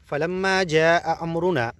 फलम्मा जाअ अमरुना,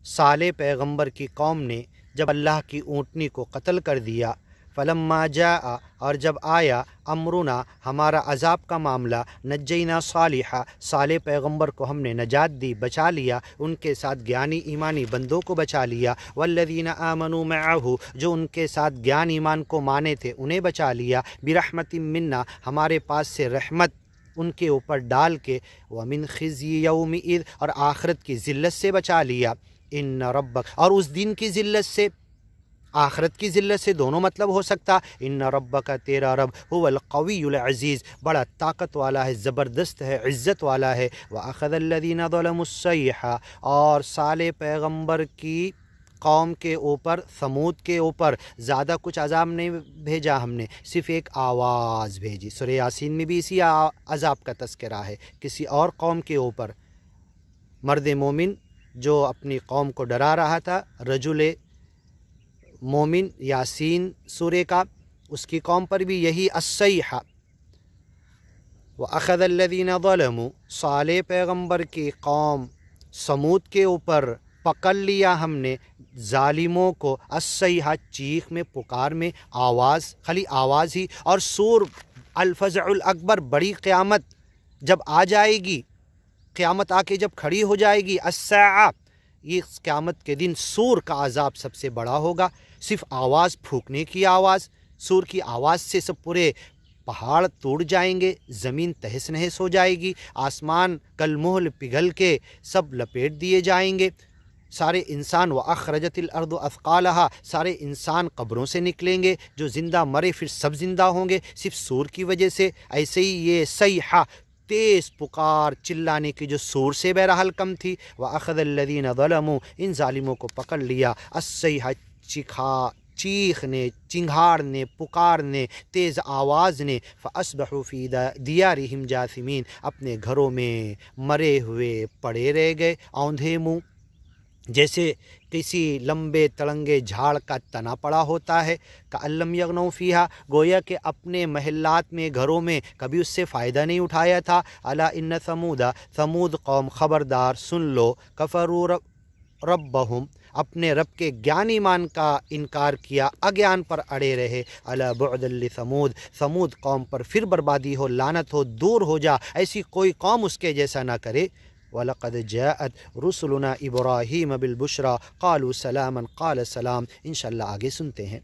साले पैगंबर की कौम ने जब अल्लाह की ऊँटनी को कत्ल कर दिया। फलम्मा जाअ, और जब आया, अमरुना, हमारा अजाब का मामला, नज्जैना सालिहा, साले पैगंबर को हमने नजात दी, बचा लिया, उनके साथ ज्ञानी ईमानी बंदों को बचा लिया। वल्लज़ीना आमनू मअहू, जो उनके साथ ज्ञान ईमान को माने थे उन्हें बचा लिया। बिरहमतिम मिन्ना, हमारे पास से रहमत उनके ऊपर डाल के। व मिन खिज़्यि यौमिइज़, और आखिरत की ज़िल्लत से बचा लिया। इन्न रब्बक, और उस दिन की ज़िल्लत से, आखिरत की ज़िल्लत से दोनों मतलब हो सकता। इन्न रब्बक, तेरा रब, हुवल क़वियुल अज़ीज़, बड़ा ताकत वाला है, ज़बरदस्त है, इज़्ज़त वाला है। व अख़ज़ल्लज़ीना ज़लमुस्सैहा, और साले पैगंबर की कौम के ऊपर, समूद के ऊपर ज़्यादा कुछ अज़ाब नहीं भेजा हमने, सिर्फ़ एक आवाज़ भेजी। सूरह यासीन में भी इसी अज़ाब का तज़किरा है, किसी और कौम के ऊपर। मर्द मोमिन जो अपनी कौम को डरा रहा था, रजुल मोमिन यासीन सूरे का, उसकी कौम पर भी यही अस्सैहा। व अख़ज़ल्लज़ीना ज़लमू, साले पैगंबर की कौम समूद के ऊपर पकड़ लिया हमने ज़ालिमों को, अस्सैहा, चीख में, पुकार में, आवाज़, खाली आवाज़ ही। और सूर, अल-फ़ज़उल अकबर, बड़ी क़यामत जब आ जाएगी, क़यामत आके जब खड़ी हो जाएगी, अस्साअ, ये क़यामत के दिन सूर का अज़ाब सबसे बड़ा होगा। सिर्फ़ आवाज़, फूंकने की आवाज़, सूर की आवाज़ से सब पूरे पहाड़ टूट जाएंगे, ज़मीन तहस नहस हो जाएगी, आसमान कल मोहल पिघल के सब लपेट दिए जाएंगे, सारे इंसान। व अखरजतिल अर्दु अथक़ालहा, सारे इंसान कब्रों से निकलेंगे, जो ज़िंदा मरे फिर सब ज़िंदा होंगे सिर्फ सूर की वजह से। ऐसे ही ये सैहा, तेज़ पुकार, चिल्लाने की, जो सूर से बहरहाल कम थी। व अख़ज़ल्लज़ीना ज़लमू, इन ज़ालिमों को पकड़ लिया, अस्सैहा, चीखने, चिंघाड़ने, पुकारने, तेज़ आवाज़ ने। फ़अस्बहू फ़ी दियारिहिम जासिमीन, अपने घरों में मरे हुए पड़े रह गए, औंधे मुँह, जैसे किसी लंबे तड़ंगे झाड़ का तना पड़ा होता है। कअल्लम यगनऊ फ़ीहा, गोया के अपने महल्लात में, घरों में कभी उससे फ़ायदा नहीं उठाया था। अला इन्न समूदा, समूद कौम खबरदार सुन लो, कफ़रू रब्बहुम, अपने रब के ज्ञान ईमान का इनकार किया, अज्ञान पर अड़े रहे। अला बुअदल लिसमूद, समूद कौम पर फिर बर्बादी हो, लानत हो, दूर हो जा, ऐसी कोई कौम उसके जैसा ना करे। वलक़द जाअत रुसुलुना इब्राहीम बिल बुशरा क़ालू सलामन क़ाल सलाम। इंशाअल्लाह आगे सुनते हैं।